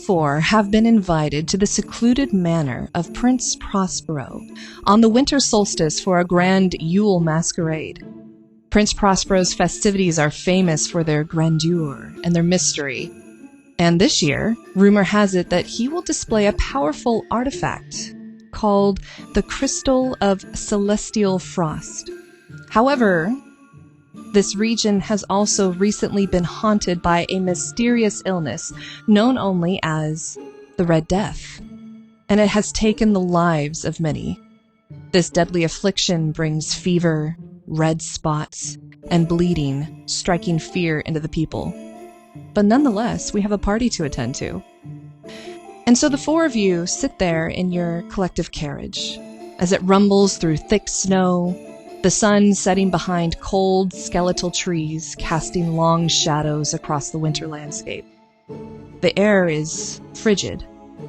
four have been invited to the secluded manor of Prince Prospero on the winter solstice for a grand Yule masquerade. Prince Prospero's festivities are famous for their grandeur and their mystery, and this year, rumor has it that he will display a powerful artifact called the Crystal of Celestial Frost. However, this region has also recently been haunted by a mysterious illness known only as the Red Death, and it has taken the lives of many. This deadly affliction brings fever, red spots, and bleeding, striking fear into the people. But nonetheless, we have a party to attend to. And so the four of you sit there in your collective carriage as it rumbles through thick snow, the sun setting behind cold, skeletal trees, casting long shadows across the winter landscape. The air is frigid,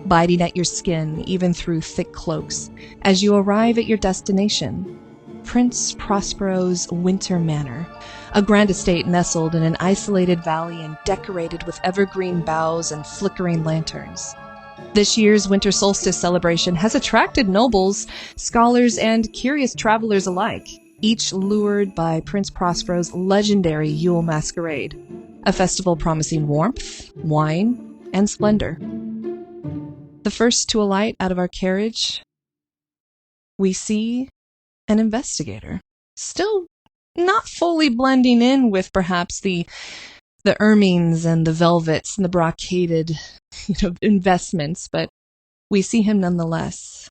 biting at your skin even through thick cloaks, as you arrive at your destination, Prince Prospero's Winter Manor, a grand estate nestled in an isolated valley and decorated with evergreen boughs and flickering lanterns. This year's winter solstice celebration has attracted nobles, scholars, and curious travelers alike, each lured by Prince Prospero's legendary Yule masquerade, a festival promising warmth, wine, and splendor. The first to alight out of our carriage, we see an investigator, still not fully blending in with perhaps the ermines and the velvets and the brocaded, investments, but we see him nonetheless.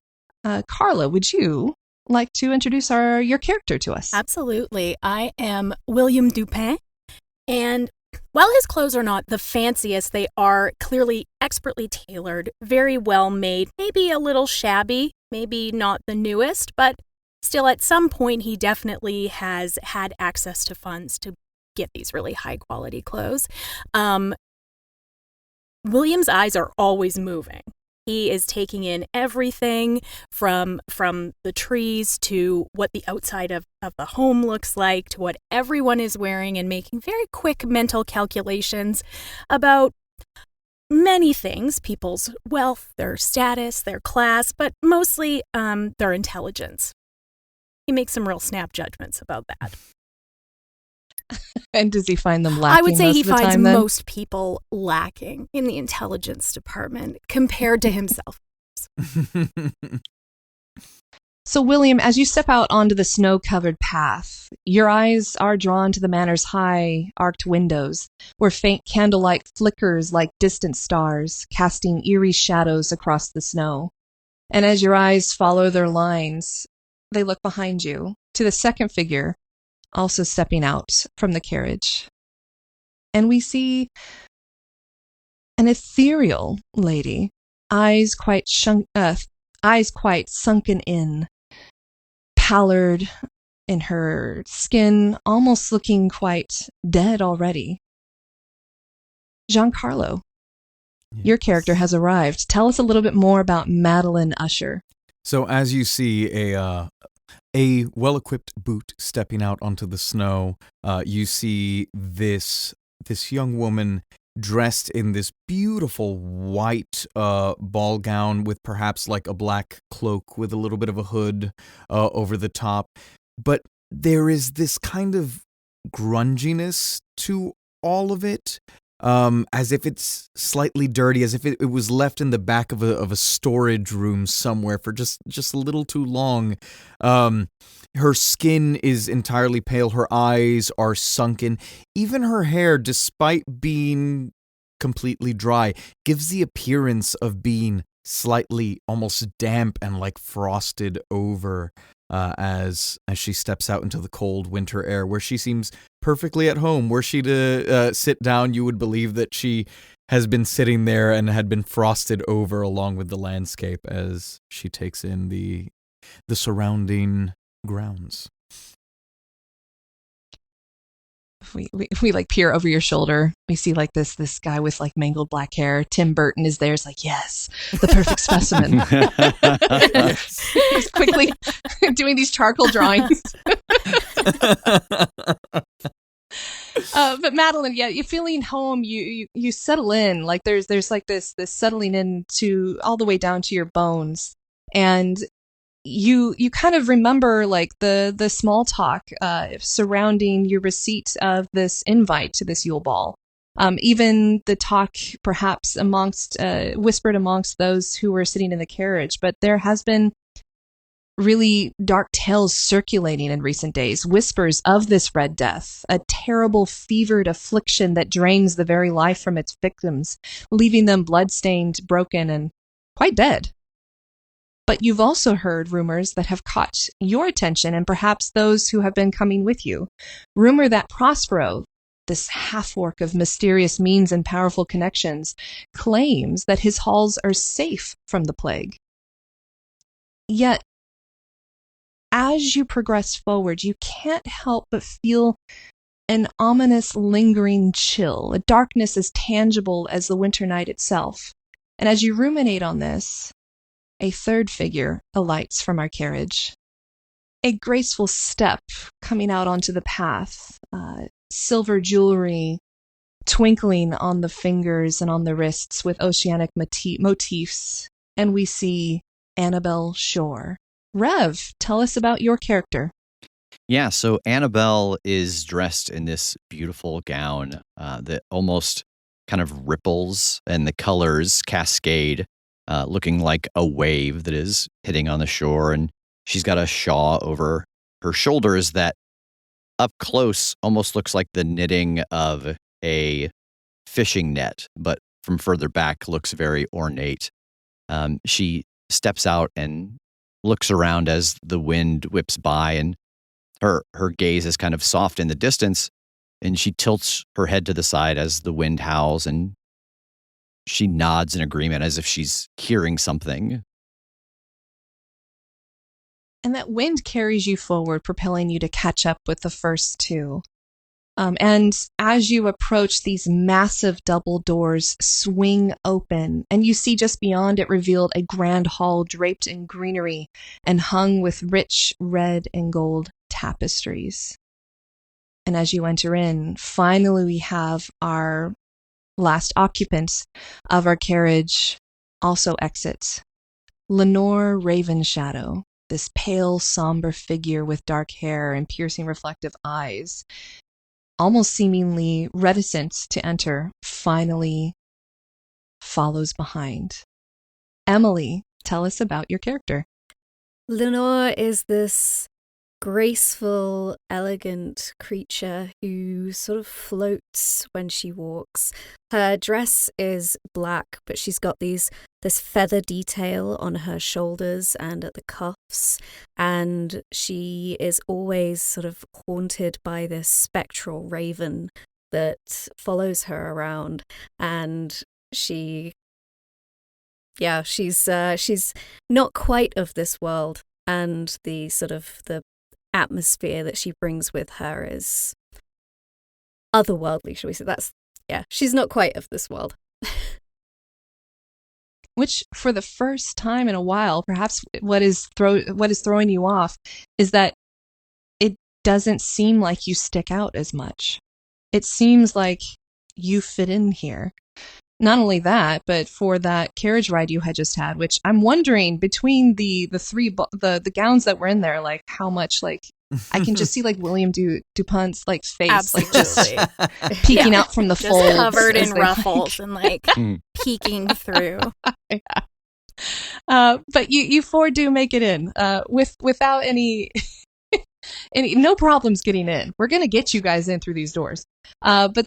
Carla, would you like to introduce your character to us? Absolutely. I am William Dupin, and while his clothes are not the fanciest, they are clearly expertly tailored, very well made, maybe a little shabby, maybe not the newest, but still at some point he definitely has had access to funds to get these really high quality clothes. William's eyes are always moving. He is taking in everything from the trees to what the outside of the home looks like to what everyone is wearing and making very quick mental calculations about many things, people's wealth, their status, their class, but mostly their intelligence. He makes some real snap judgments about that. And does he find them lacking? I would say he finds time, most people lacking in the intelligence department compared to himself. So, William, as you step out onto the snow-covered path, your eyes are drawn to the manor's high, arched windows, where faint candlelight flickers like distant stars, casting eerie shadows across the snow. And as your eyes follow their lines, they look behind you to the second figure, also stepping out from the carriage. And we see an ethereal lady, eyes quite sunken in, pallid in her skin, almost looking quite dead already. Giancarlo, your character has arrived. Tell us a little bit more about Madeline Usher. So as you see a well-equipped boot stepping out onto the snow, you see this young woman dressed in this beautiful white ball gown with perhaps like a black cloak with a little bit of a hood over the top. But there is this kind of grunginess to all of it, as if it's slightly dirty, as if it was left in the back of a storage room somewhere for just a little too long. Her skin is entirely pale. Her eyes are sunken. Even her hair, despite being completely dry, gives the appearance of being slightly almost damp and like frosted over as she steps out into the cold winter air, where she seems perfectly at home. Were she to sit down, you would believe that she has been sitting there and had been frosted over along with the landscape as she takes in the surrounding grounds. We like peer over your shoulder. We see like this guy with like mangled black hair. Tim Burton is there. It's like, yes, the perfect specimen. He's quickly doing these charcoal drawings. But Madeline, yeah, you're feeling home. You settle in. Like there's like this settling in to all the way down to your bones, and you kind of remember like the small talk surrounding your receipt of this invite to this Yule ball. Even the talk perhaps whispered amongst those who were sitting in the carriage, but there has been really dark tales circulating in recent days, whispers of this Red Death, a terrible fevered affliction that drains the very life from its victims, leaving them bloodstained, broken, and quite dead. But you've also heard rumors that have caught your attention and perhaps those who have been coming with you. Rumor that Prospero, this half-orc of mysterious means and powerful connections, claims that his halls are safe from the plague. Yet, as you progress forward, you can't help but feel an ominous, lingering chill, a darkness as tangible as the winter night itself. And as you ruminate on this, a third figure alights from our carriage. A graceful step coming out onto the path, silver jewelry twinkling on the fingers and on the wrists with oceanic motifs, and we see Annabel Shore. Rev, tell us about your character. Yeah, so Annabel is dressed in this beautiful gown that almost kind of ripples and the colors cascade, looking like a wave that is hitting on the shore. And she's got a shawl over her shoulders that up close almost looks like the knitting of a fishing net, but from further back looks very ornate. She steps out and looks around as the wind whips by, and her gaze is kind of soft in the distance, and she tilts her head to the side as the wind howls, and she nods in agreement as if she's hearing something. And that wind carries you forward, propelling you to catch up with the first two. And as you approach, these massive double doors swing open, and you see just beyond it revealed a grand hall draped in greenery and hung with rich red and gold tapestries. And as you enter in, finally we have our last occupant of our carriage also exit. Lenore Ravenshadow, this pale, somber figure with dark hair and piercing reflective eyes, almost seemingly reticent to enter, finally follows behind. Emily, tell us about your character. Lenore is this graceful, elegant creature who sort of floats when she walks. Her dress is black, but she's got this feather detail on her shoulders and at the cuffs, and she is always sort of haunted by this spectral raven that follows her around, and she's not quite of this world, and the sort of the atmosphere that she brings with her is otherworldly, shall we say. She's not quite of this world. Which, for the first time in a while, perhaps what is throwing you off is that it doesn't seem like you stick out as much. It seems like you fit in here. Not only that, but for that carriage ride you had just had, which I'm wondering between the gowns that were in there, like how much, like I can just see like William Dupin's like face, absolutely, like just peeking out from the folds, covered in ruffles and like peeking through. Yeah. But you four do make it in without any no problems getting in. We're gonna get you guys in through these doors. But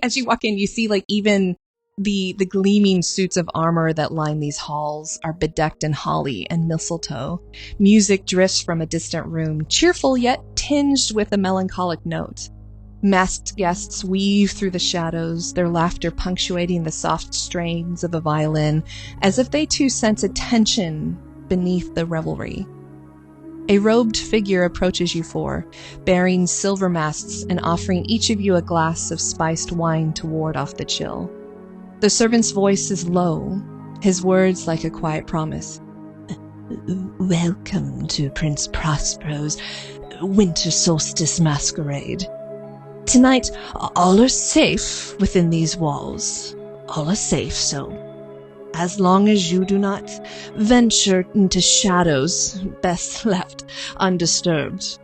as you walk in, you see like even the gleaming suits of armor that line these halls are bedecked in holly and mistletoe. Music drifts from a distant room, cheerful yet tinged with a melancholic note. Masked guests weave through the shadows, their laughter punctuating the soft strains of a violin, as if they too sense a tension beneath the revelry. A robed figure approaches you four, bearing silver masks and offering each of you a glass of spiced wine to ward off the chill. The servant's voice is low, his words like a quiet promise. Welcome to Prince Prospero's winter solstice masquerade. tonight, all are safe within these walls. All are safe, so as long as you do not venture into shadows, best left undisturbed.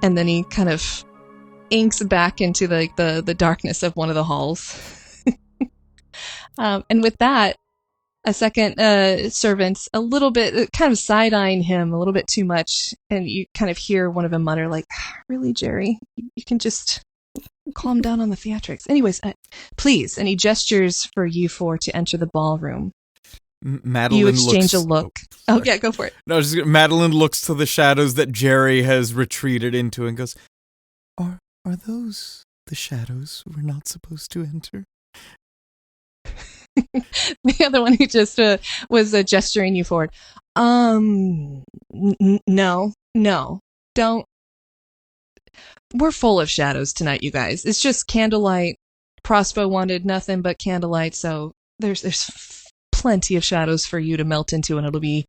And then he kind of inks back into the darkness of one of the halls. And with that, a second servant's a little bit kind of side-eyeing him a little bit too much, and you kind of hear one of them mutter like, "Really, Jerry? You can just calm down on the theatrics. Anyways, please." And he gestures for you four to enter the ballroom. Madeline you exchange looks, a look. Oh, yeah, go for it. No, Madeline looks to the shadows that Jerry has retreated into and goes, Are those the shadows we're not supposed to enter? The other one who just was gesturing you forward. No, don't. We're full of shadows tonight, you guys. It's just candlelight. Prospo wanted nothing but candlelight, so there's plenty of shadows for you to melt into, and it'll be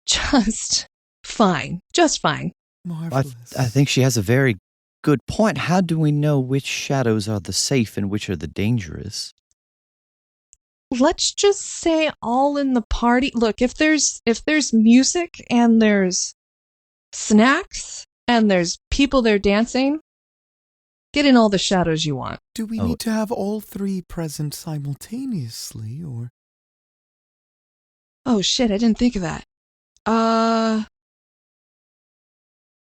just fine. Just fine. Marvelous. I think she has a very good point. How do we know which shadows are the safe and which are the dangerous? Let's just say all in the party. Look, if there's music and there's snacks and there's people there dancing, get in all the shadows you want. Do we need to have all three present simultaneously, or? Oh shit, I didn't think of that.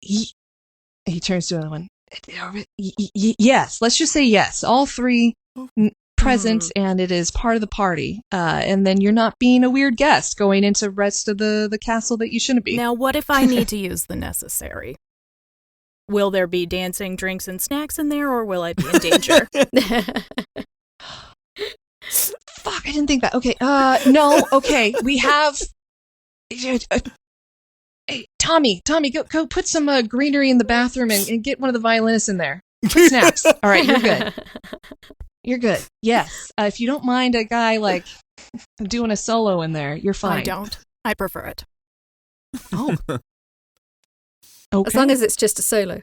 He turns to another one. Yes, let's just say yes. All three present, and it is part of the party. And then you're not being a weird guest going into rest of the castle that you shouldn't be. Now, what if I need to use the necessary? Will there be dancing, drinks, and snacks in there, or will I be in danger? Fuck, I didn't think that. Okay, no, okay, we have... Hey, Tommy, go put some greenery in the bathroom and get one of the violinists in there. Put snacks. All right, you're good. You're good. Yes. If you don't mind a guy, like, doing a solo in there, you're fine. I don't. I prefer it. Oh. Okay. As long as it's just a solo.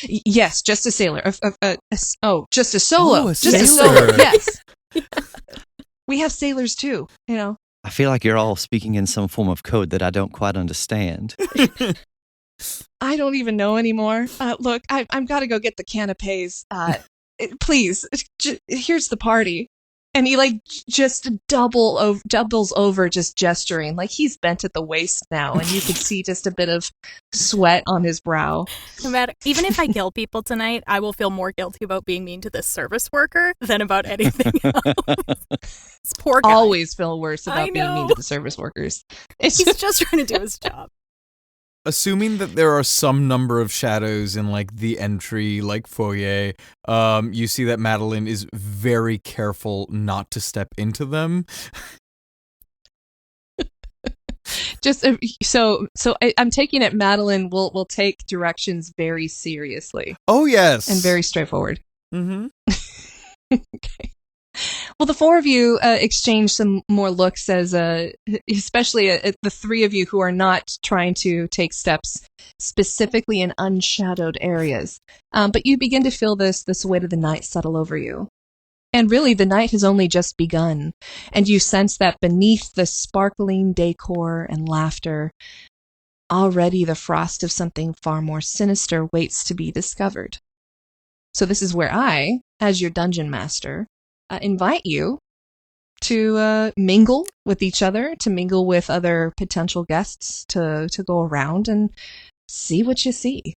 Yes, just a sailor. Just a solo. Oh, a just a sailor. solo. Yes. We have sailors too, you know. I feel like you're all speaking in some form of code that I don't quite understand. I don't even know anymore. Look, I'm got to go get the canapes. Please, here's the party. And he like just doubles over, just gesturing, like he's bent at the waist now, and you can see just a bit of sweat on his brow. No matter, even if I kill people tonight, I will feel more guilty about being mean to this service worker than about anything else. This poor guy. Always feel worse about being mean to the service workers. He's just trying to do his job. Assuming that there are some number of shadows in like the entry, like foyer, you see that Madeline is very careful not to step into them. Just so I'm taking it Madeline will take directions very seriously. Oh yes, and very straightforward. Mm-hmm. Okay. Well, the four of you exchange some more looks as, especially the three of you who are not trying to take steps specifically in unshadowed areas. But you begin to feel this weight of the night settle over you. And really, the night has only just begun, and you sense that beneath the sparkling decor and laughter, already the frost of something far more sinister waits to be discovered. So this is where I, as your dungeon master, invite you to mingle with each other, to mingle with other potential guests, to go around and see what you see.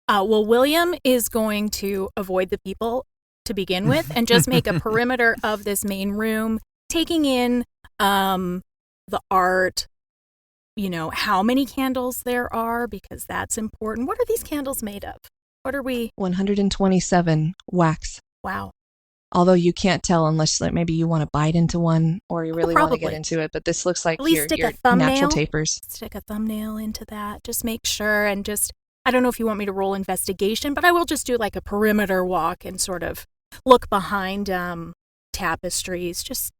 Well, William is going to avoid the people to begin with and just make a perimeter of this main room, taking in the art, how many candles there are, because that's important. What are these candles made of? What are we? 127 wax. Wow. Although you can't tell unless maybe you want to bite into one or you really want to get into it. But this looks like at least your natural tapers. Stick a thumbnail into that. Just make sure, and I don't know if you want me to roll investigation, but I will just do like a perimeter walk and sort of look behind tapestries. Just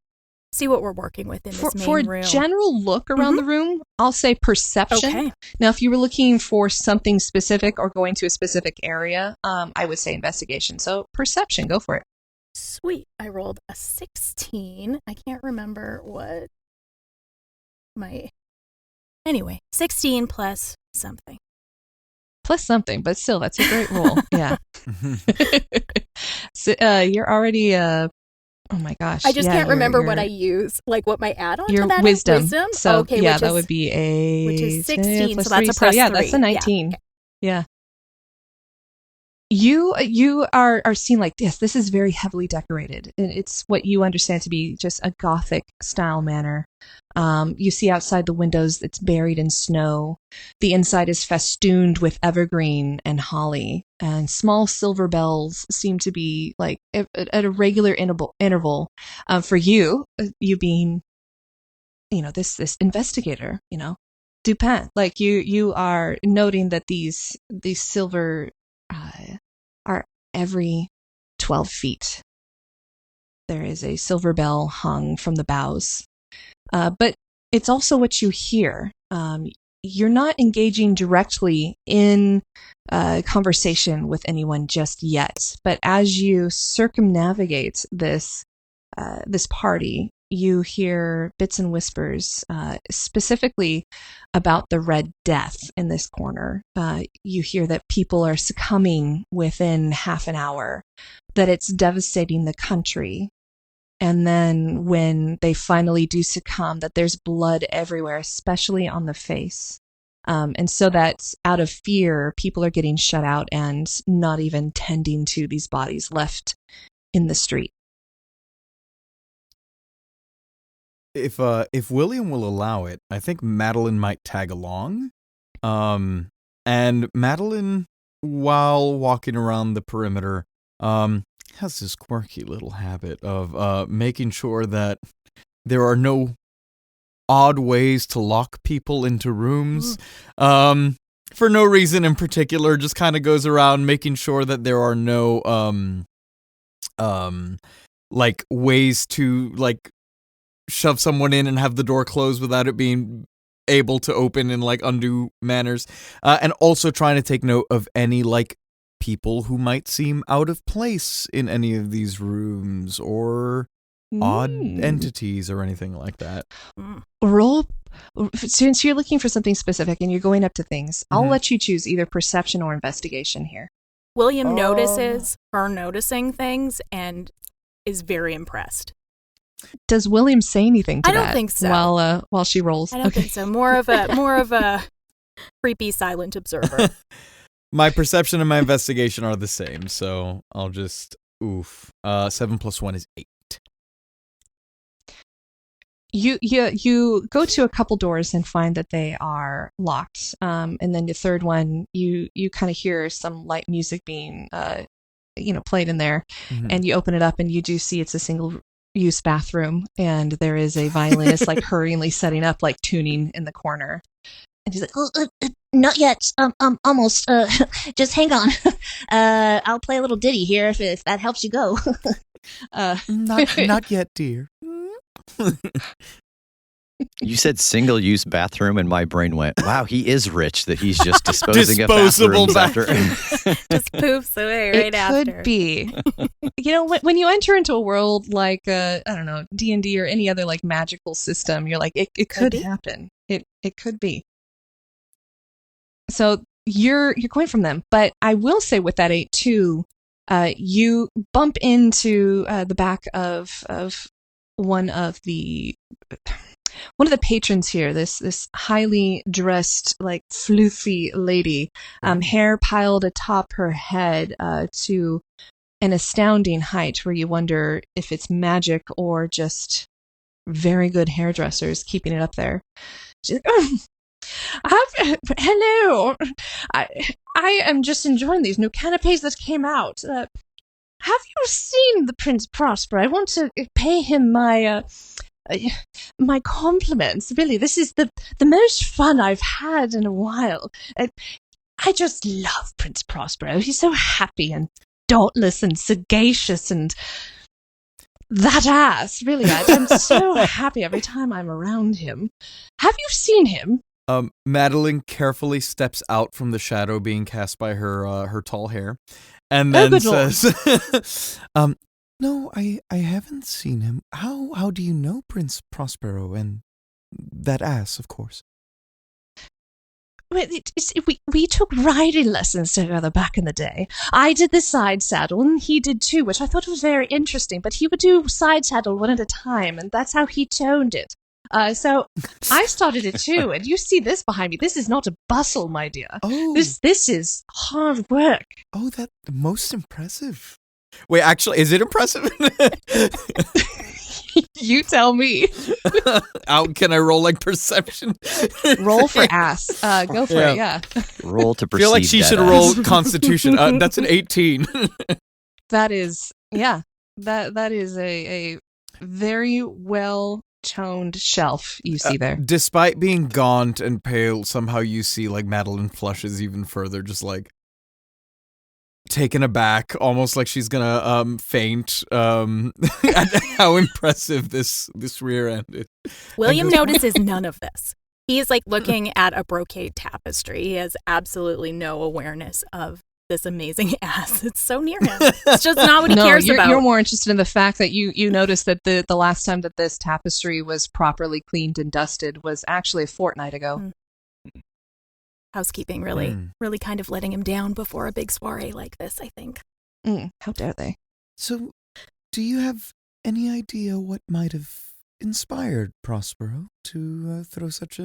see what we're working with in this main for room. a general look around the room, I'll say perception. Okay. Now, if you were looking for something specific or going to a specific area, I would say investigation. So perception, go for it. Sweet. I rolled a 16. I can't remember what Anyway, 16 plus something. Plus something, but still, that's a great roll. Yeah. So, you're already, oh my gosh. I just can't remember what I use, like what my add-on to that wisdom. is. Wisdom. So, okay, yeah, that would be which is 16, plus so that's 3. a plus yeah, 3. that's a 19. Yeah. Okay. Yeah. You are seen like, yes, this is very heavily decorated. It's what you understand to be just a Gothic style manor. You see outside the windows, it's buried in snow. The inside is festooned with evergreen and holly, and small silver bells seem to be like at a regular interval. For you being, this investigator, Dupin, like you are noting that these silver are every 12 feet. There is a silver bell hung from the boughs. But it's also what you hear. You're not engaging directly in conversation with anyone just yet. But as you circumnavigate this party, you hear bits and whispers, specifically about the Red Death in this corner. You hear that people are succumbing within half an hour, that it's devastating the country. And then when they finally do succumb, that there's blood everywhere, especially on the face. And so that out of fear, people are getting shut out and not even tending to these bodies left in the street. If William will allow it, I think Madeline might tag along. And Madeline, while walking around the perimeter, has this quirky little habit of making sure that there are no odd ways to lock people into rooms. For no reason in particular, just kind of goes around making sure that there are no like ways to like shove someone in and have the door closed without it being able to open in like undue manners, and also trying to take note of any like people who might seem out of place in any of these rooms or odd entities or anything like that. Roll, since you're looking for something specific and you're going up to things, I'll let you choose either perception or investigation here. William notices her noticing things and is very impressed. Does William say anything to that? I don't think so. While she rolls, I don't think so. More of a creepy silent observer. My perception and my investigation are the same, so I'll just 7 plus 1 is 8. You go to a couple doors and find that they are locked. And then the third one, you kind of hear some light music being played in there, and you open it up and you do see it's a single-use bathroom, and there is a violinist like hurriedly setting up like tuning in the corner. And he's like, not yet. Almost. Just hang on. I'll play a little ditty here if that helps you go. Not yet, dear. You said single-use bathroom, and my brain went, wow, he is rich that he's just disposing of bathrooms after. Just poofs away right after. It could be. When you enter into a world like, I don't know, D&D or any other like magical system, you're like, it could happen. It could be. So you're going from them. But I will say with that 8 too, you bump into the back of one of the patrons here, this highly dressed, like floofy lady, hair piled atop her head to an astounding height where you wonder if it's magic or just very good hairdressers keeping it up there. She's like, hello, I am just enjoying these new canapes that came out. Have you seen the Prince Prospero? I want to pay him my compliments. Really, this is the most fun I've had in a while. I just love Prince Prospero. He's so happy and dauntless and sagacious, and that ass, really. I'm so happy every time I'm around him. Have you seen him? Madeline carefully steps out from the shadow being cast by her tall hair, and Oh, then good Lord. says, "No, I haven't seen him. How do you know Prince Prospero and that ass, of course?" Well, we took riding lessons together back in the day. I did the side saddle, and he did too, which I thought was very interesting. But he would do side saddle one at a time, and that's how he toned it. So I started it too, and you see this behind me. This is not a bustle, my dear. Oh, This is hard work. oh, that most impressive. Wait, actually, is it impressive? You tell me. Can I roll like perception? Roll for ass. Go for it. Yeah. Roll to I perceive. feel like she that should as- roll Constitution. That's an 18. That is, yeah. That is a very well toned shelf you see there. Despite being gaunt and pale, somehow you see like Madeline flushes even further, just like taken aback, almost like she's gonna faint at how impressive this rear end is. William notices none of this. He is like looking at a brocade tapestry. He has absolutely no awareness of this amazing ass. It's so near him. It's just not what he cares about. You're more interested in the fact that you noticed that the last time that this tapestry was properly cleaned and dusted was actually a fortnight ago. Housekeeping really kind of letting him down before a big soiree like this, I think. How dare they? So, do you have any idea what might have inspired Prospero to throw such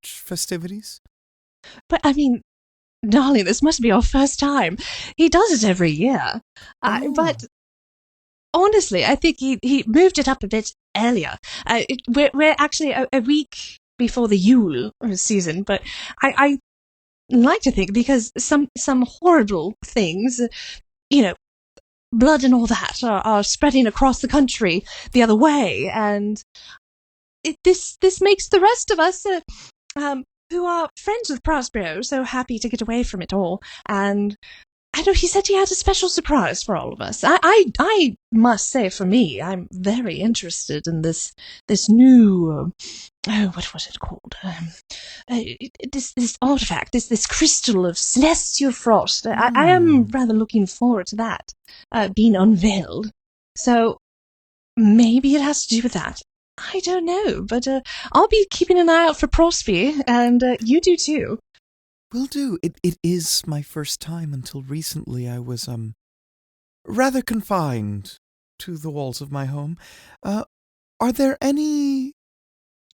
festivities? But I mean, darling, this must be our first time. He does it every year. But honestly, I think he moved it up a bit earlier. We're actually a week before the Yule season, but I like to think because some horrible things, blood and all that are spreading across the country the other way, and this makes the rest of us who are friends with Prospero so happy to get away from it all. And I know he said he had a special surprise for all of us. I must say, for me, I'm very interested in this new what was it called? This artifact, this crystal of celestial frost. I am rather looking forward to that being unveiled. So maybe it has to do with that. I don't know, but I'll be keeping an eye out for Prosby, and you do too. Will do. It is my first time. Until recently, I was rather confined to the walls of my home. Are there any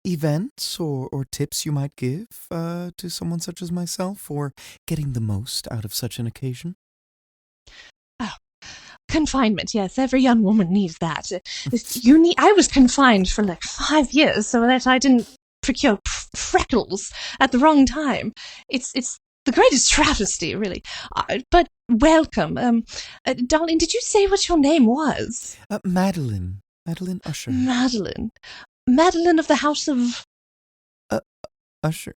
events or tips you might give to someone such as myself for getting the most out of such an occasion? Confinement, yes. Every young woman needs that. I was confined for like 5 years so that I didn't procure freckles at the wrong time. It's the greatest travesty, really. But welcome. Darling, did you say what your name was? Madeline. Madeline Usher. Madeline. Madeline of the House of... Usher.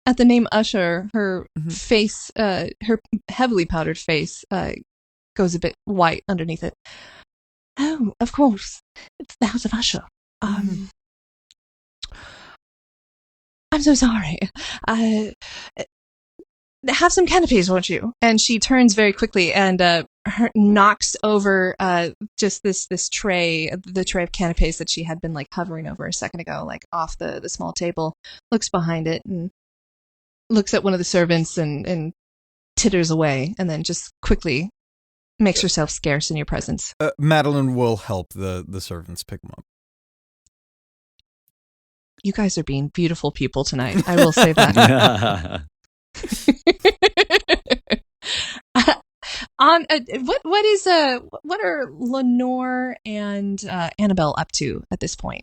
At the name Usher, her face, her heavily powdered face, goes a bit white underneath it. Oh, of course. It's the House of Usher. I'm so sorry. Have some canopies, won't you? And she turns very quickly and knocks over just this tray, the tray of canopies that she had been like hovering over a second ago, like off the small table. Looks behind it and looks at one of the servants and titters away, and then just quickly makes herself scarce in your presence. Madeline will help the servants pick them up. You guys are being beautiful people tonight. I will say that. What are Lenore and Annabel up to at this point?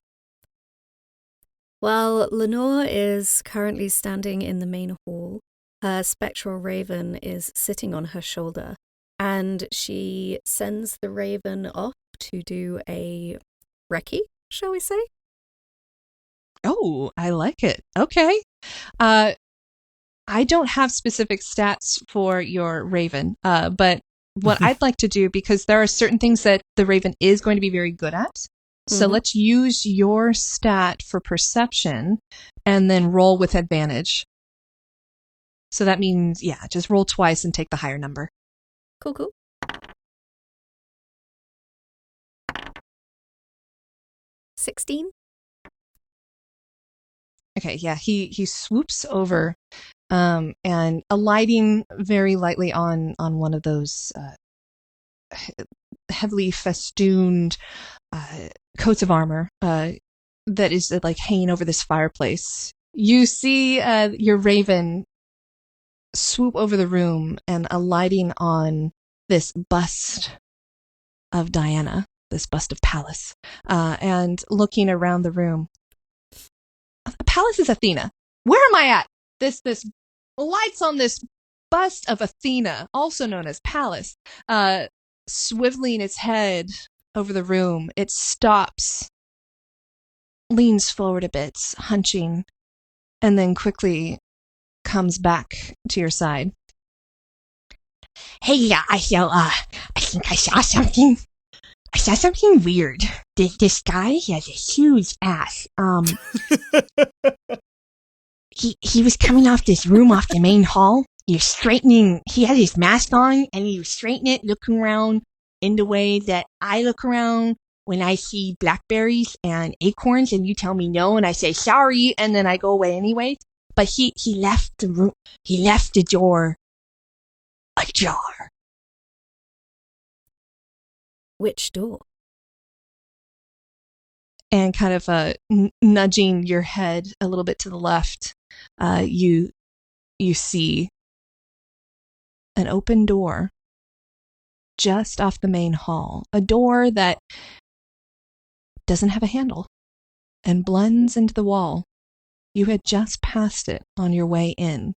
Well, Lenore is currently standing in the main hall. Her spectral raven is sitting on her shoulder, and she sends the raven off to do a recce, shall we say? Oh, I like it. Okay. I don't have specific stats for your raven, but what I'd like to do, because there are certain things that the Raven is going to be very good at. So let's use your stat for perception and then roll with advantage. So that means, just roll twice and take the higher number. Cool. 16. Okay, yeah, he swoops over and alighting very lightly on one of those heavily festooned coats of armor that is like hanging over this fireplace. You see your Raven swoop over the room and alighting on this bust of Diana, this bust of Pallas, and looking around the room. Pallas is Athena. Where am I at? This lights on this bust of Athena, also known as Pallas, swiveling its head over the room. It stops, leans forward a bit, hunching, and then quickly comes back to your side. Hey, I think I saw something. I saw something weird. This guy, he has a huge ass. He was coming off this room off the main hall. He was straightening, he had his mask on, and he was straightening it, looking around in the way that I look around when I see blackberries and acorns, and you tell me no, and I say sorry, and then I go away anyway. But he left the room, he left the door ajar. Which door? And kind of nudging your head a little bit to the left, you see an open door just off the main hall. A door that doesn't have a handle and blends into the wall. You had just passed it on your way in.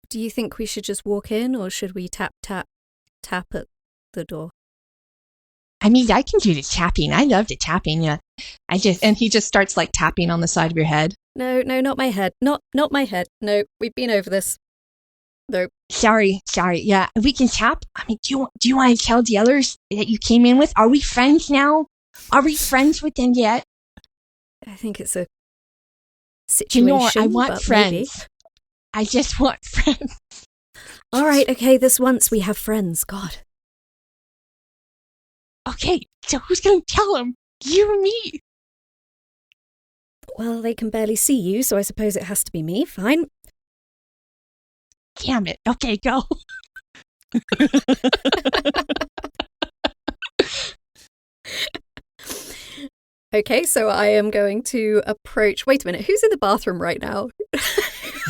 Do you think we should just walk in, or should we tap at the door? I mean, I can do the tapping. I love the tapping. Yeah, and he just starts like tapping on the side of your head. No, not my head. Not my head. No, we've been over this. No. Sorry. Yeah, we can tap. I mean, do you want to tell the others that you came in with? Are we friends now? Are we friends with them yet? I think it's a situation. Lenore, I want friends. Maybe. I just want friends. All right, okay, this once we have friends. God. Okay, so who's going to tell them? You or me? Well, they can barely see you, so I suppose it has to be me. Fine. Damn it. Okay, go. Okay, so I am going to approach... Wait a minute, who's in the bathroom right now?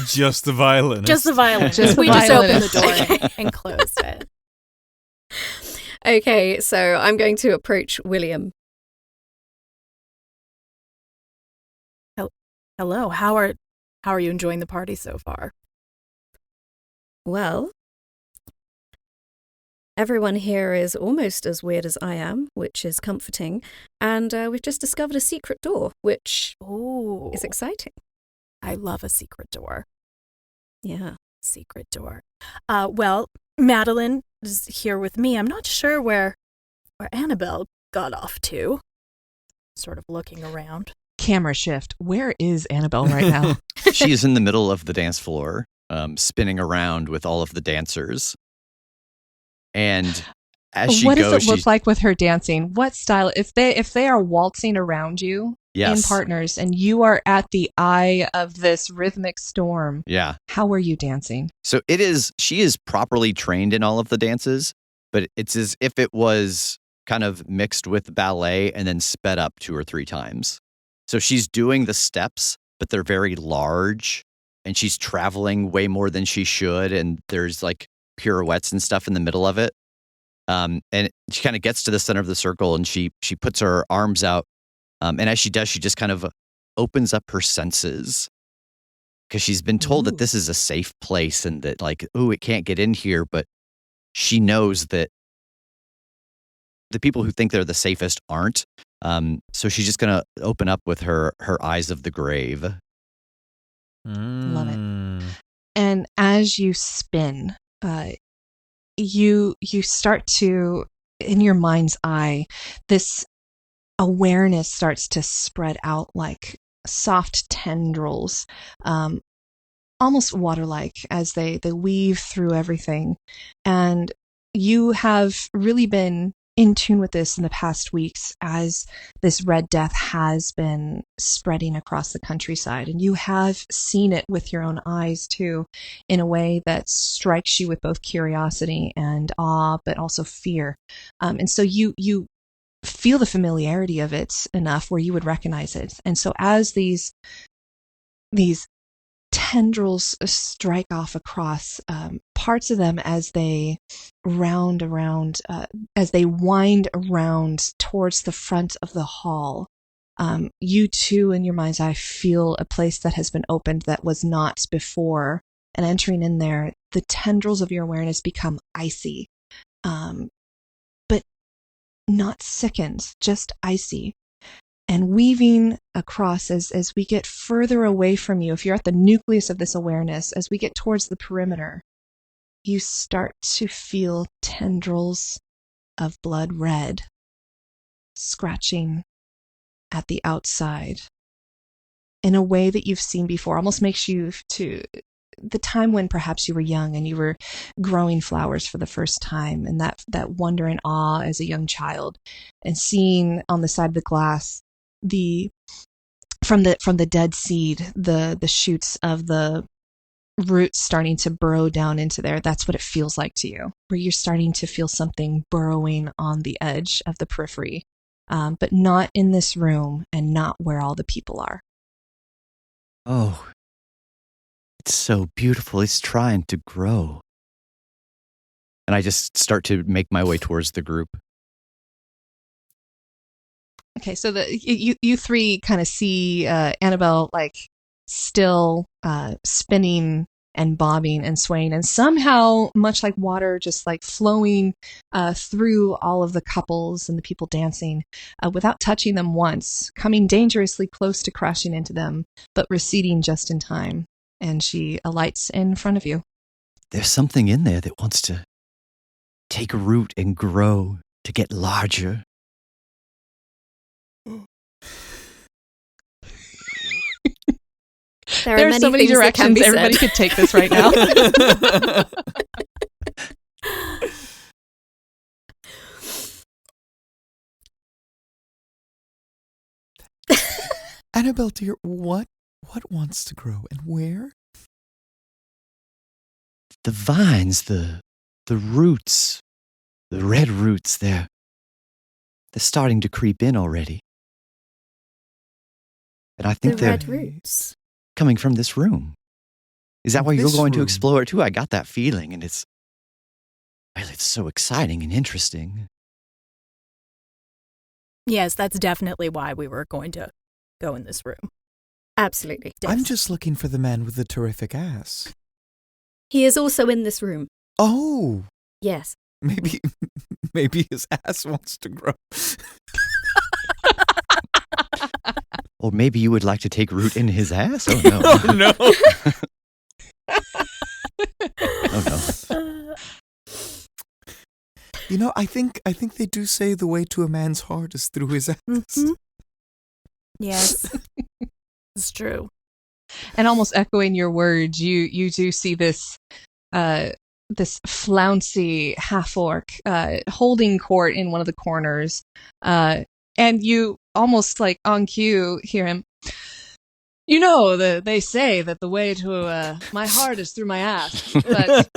Just the violinist. Just the violinist. Just the we violinist. just opened the door and closed it. Okay, so I'm going to approach William. Hello, how are you enjoying the party so far? Well, everyone here is almost as weird as I am, which is comforting, and we've just discovered a secret door, which is exciting. I love a secret door. Yeah. Secret door. Well, Madeline is here with me. I'm not sure where Annabel got off to. Sort of looking around. Camera shift. Where is Annabel right now? She is in the middle of the dance floor, spinning around with all of the dancers. And as she what goes, does it look like with her dancing? What style? If they are waltzing around you yes, in partners, and you are at the eye of this rhythmic storm, yeah. How are you dancing? So she is properly trained in all of the dances, but it's as if it was kind of mixed with ballet and then sped up 2 or 3 times. So she's doing the steps, but they're very large, and she's traveling way more than she should, and there's like pirouettes and stuff in the middle of it. And she kind of gets to the center of the circle, and she puts her arms out, and as she does, she just kind of opens up her senses, because she's been told that this is a safe place and that like, it can't get in here, but she knows that the people who think they're the safest aren't. So she's just going to open up with her eyes of the grave. Love it. And as you spin, you start to, in your mind's eye, this awareness starts to spread out like soft tendrils, almost water-like, as they weave through everything. And you have really been in tune with this in the past weeks as this Red Death has been spreading across the countryside. And you have seen it with your own eyes, too, in a way that strikes you with both curiosity and awe, but also fear. And so you feel the familiarity of it enough where you would recognize it. And so as these tendrils strike off across parts of them, as they wind around towards the front of the hall, you too, in your mind's eye, feel a place that has been opened that was not before. And entering in there, the tendrils of your awareness become icy, but not sickened, just icy. And weaving across as we get further away from you, if you're at the nucleus of this awareness, as we get towards the perimeter, you start to feel tendrils of blood red scratching at the outside in a way that you've seen before. Almost makes you to the time when perhaps you were young and you were growing flowers for the first time, and that wonder and awe as a young child, and seeing on the side of the glass from the dead seed, the shoots of the roots starting to burrow down into there. That's what it feels like to you, where you're starting to feel something burrowing on the edge of the periphery, but not in this room and not where all the people are. Oh, it's so beautiful. It's trying to grow. And I just start to make my way towards the group. Okay, so you three kind of see Annabel like still spinning and bobbing and swaying, and somehow, much like water, just like flowing through all of the couples and the people dancing without touching them once, coming dangerously close to crashing into them, but receding just in time. And she alights in front of you. There's something in there that wants to take root and grow, to get larger. There are so many directions. Everybody could take this right now. Annabel, dear, what wants to grow and where? The vines, the roots, the red roots, they're starting to creep in already. And I think they're red roots coming from this room. Is that why you're going to room? explore it too? I got that feeling, and it's so exciting and interesting. Yes, that's definitely why we were going to go in this room. Absolutely. Yes. I'm just looking for the man with the terrific ass. He is also in this room. Oh, Yes. maybe his ass wants to grow. Or maybe you would like to take root in his ass? Oh, no. Oh no. Oh, no. You know, I think they do say the way to a man's heart is through his ass. Mm-hmm. Yes, it's true. And almost echoing your words, you do see this flouncy half-orc holding court in one of the corners, and you almost like on cue hear him. You know, they say that the way to my heart is through my ass, but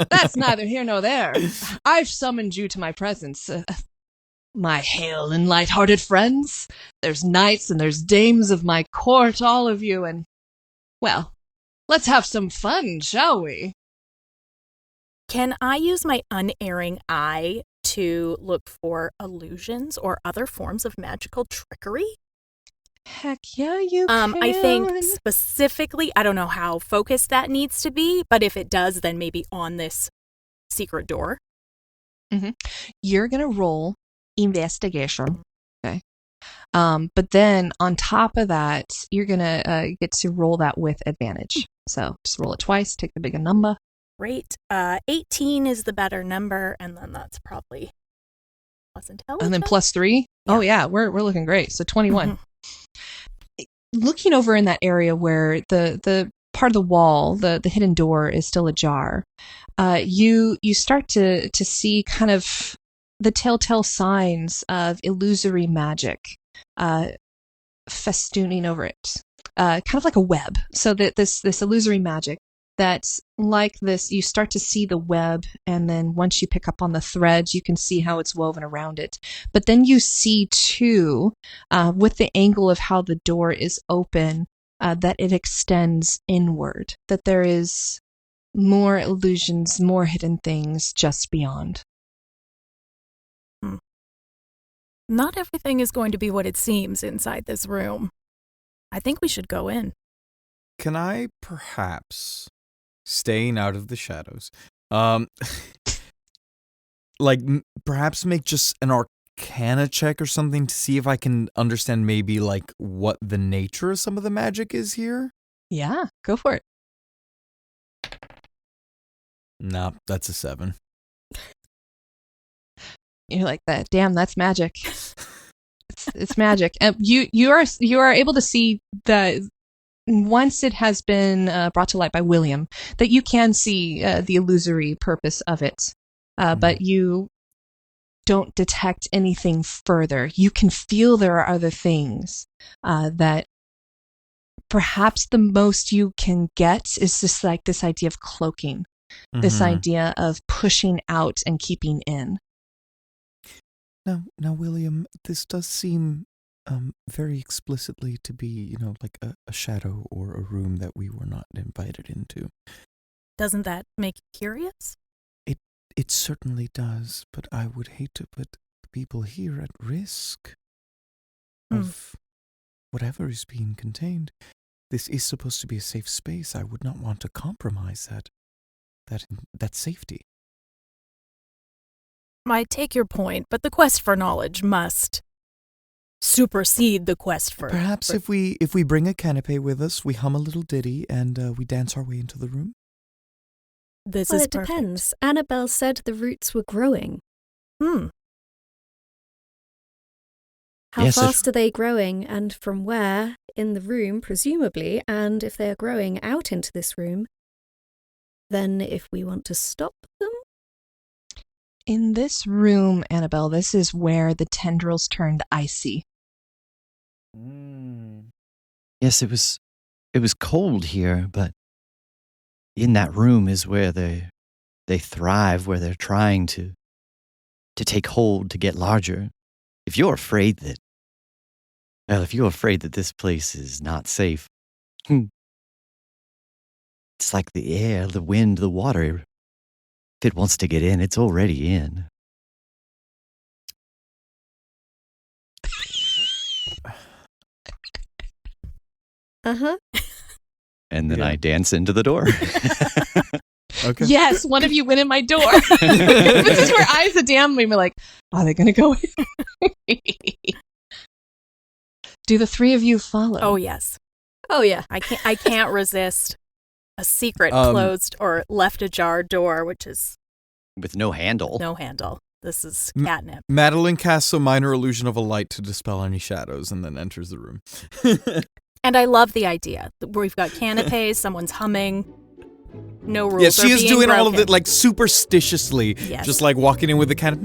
that's neither here nor there. I've summoned you to my presence, my hale and light-hearted friends. There's knights and there's dames of my court, all of you, and, well, let's have some fun, shall we? Can I use my unerring eye to look for illusions or other forms of magical trickery? Heck yeah, you can. I think specifically, I don't know how focused that needs to be, but if it does, then maybe on this secret door. Mm-hmm. You're going to roll investigation. Okay. But then on top of that, you're going to get to roll that with advantage. So just roll it twice, take the bigger number. Great. 18 is the better number, and then that's probably plus intelligence. And then +3? Yeah. Oh, yeah, we're looking great. So 21. Looking over in that area where the part of the wall, the hidden door is still ajar, you start to see kind of the telltale signs of illusory magic festooning over it, kind of like a web. So that this illusory magic that's like this, you start to see the web, and then once you pick up on the threads, you can see how it's woven around it. But then you see too, with the angle of how the door is open, that it extends inward, that there is more illusions, more hidden things just beyond. Not everything is going to be what it seems inside this room. I think we should go in. Can I perhaps, staying out of the shadows, perhaps make just an Arcana check or something to see if I can understand maybe like what the nature of some of the magic is here? Yeah, go for it. Nah, that's a 7. You're like that. Damn, that's magic. It's magic. You are able to see that once it has been brought to light by William, that you can see the illusory purpose of it, but you don't detect anything further. You can feel there are other things that perhaps the most you can get is just like this idea of cloaking, this idea of pushing out and keeping in. Now, William, this does seem very explicitly to be, like a shadow or a room that we were not invited into. Doesn't that make you curious? It certainly does, but I would hate to put the people here at risk of whatever is being contained. This is supposed to be a safe space. I would not want to compromise that safety. I take your point, but the quest for knowledge must supersede the quest for... Perhaps if we bring a canapé with us, we hum a little ditty, and we dance our way into the room? This Well, is it perfect. depends. Annabel said the roots were growing. How Yes, fast are they growing, and from where? In the room, presumably, and if they are growing out into this room, then if we want to stop them? In this room, Annabelle, this is where the tendrils turned icy. Yes, it was cold here, but in that room is where they thrive, where they're trying to take hold, to get larger. If you're afraid that this place is not safe, it's like the air, the wind, the water. If it wants to get in, it's already in. Uh-huh. And then I dance into the door. Okay. Yes, one of you went in my door. This is where eyes of damn me. We're like, are they going to go in? Do the three of you follow? Oh, yes. Oh, yeah. I can't resist a secret closed or left ajar door, which is With no handle. no handle. This is catnip. Madeline casts a minor illusion of a light to dispel any shadows and then enters the room. And I love the idea. We've got canapes, someone's humming. No rules. Yeah, she are is being doing all of broken. it like superstitiously. Yes. Just like walking in with the kind of...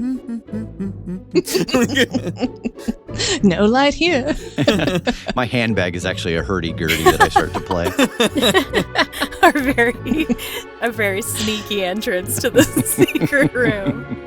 No light here. My handbag is actually a hurdy-gurdy that I start to play. a very sneaky entrance to the secret room.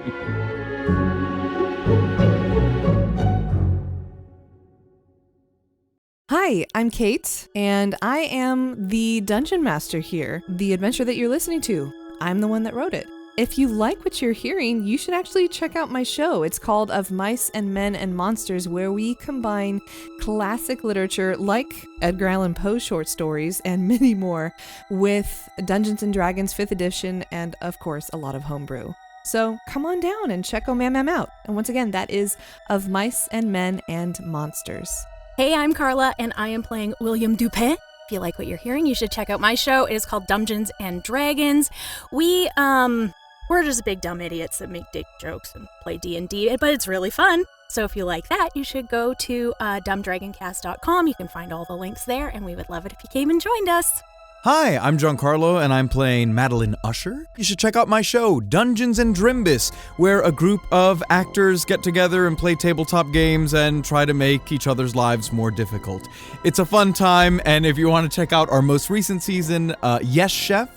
Hi, I'm Kate, and I am the Dungeon Master here, the adventure that you're listening to. I'm the one that wrote it. If you like what you're hearing, you should actually check out my show. It's called Of Mice and Men and Monsters, where we combine classic literature like Edgar Allan Poe short stories and many more with Dungeons & Dragons 5th edition and, of course, a lot of homebrew. So come on down and check OMAM out. And once again, that is Of Mice and Men and Monsters. Hey, I'm Carla, and I am playing William Dupin, If you like what you're hearing, you should check out my show. It is called Dumbgeons and Dragons. We're just big dumb idiots that make dick jokes and play D&D, but it's really fun. So if you like that, you should go to dumbdragoncast.com. You can find all the links there, and we would love it if you came and joined us. Hi, I'm Giancarlo, and I'm playing Madeline Usher. You should check out my show, Dungeons and Drimbus, where a group of actors get together and play tabletop games and try to make each other's lives more difficult. It's a fun time, and if you want to check out our most recent season, Yes Chef,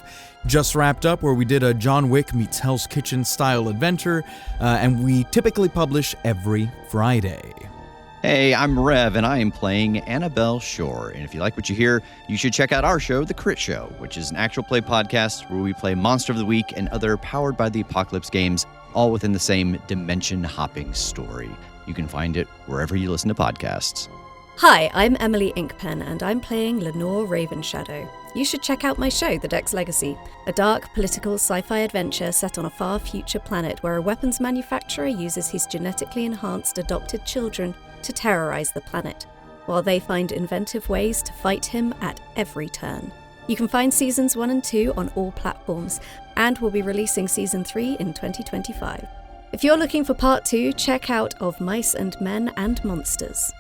just wrapped up, where we did a John Wick meets Hell's Kitchen style adventure, and we typically publish every Friday. Hey, I'm Rev, and I am playing Annabel Shore. And if you like what you hear, you should check out our show, The Critshow, which is an actual play podcast where we play Monster of the Week and other Powered by the Apocalypse games, all within the same dimension-hopping story. You can find it wherever you listen to podcasts. Hi, I'm Emily Inkpen, and I'm playing Lenore Ravenshadow. You should check out my show, The Dex Legacy, a dark, political sci-fi adventure set on a far future planet where a weapons manufacturer uses his genetically enhanced adopted children to terrorize the planet, while they find inventive ways to fight him at every turn. You can find seasons 1 and 2 on all platforms, and we'll be releasing season 3 in 2025. If you're looking for part 2, check out Of Mice and Men and Monsters.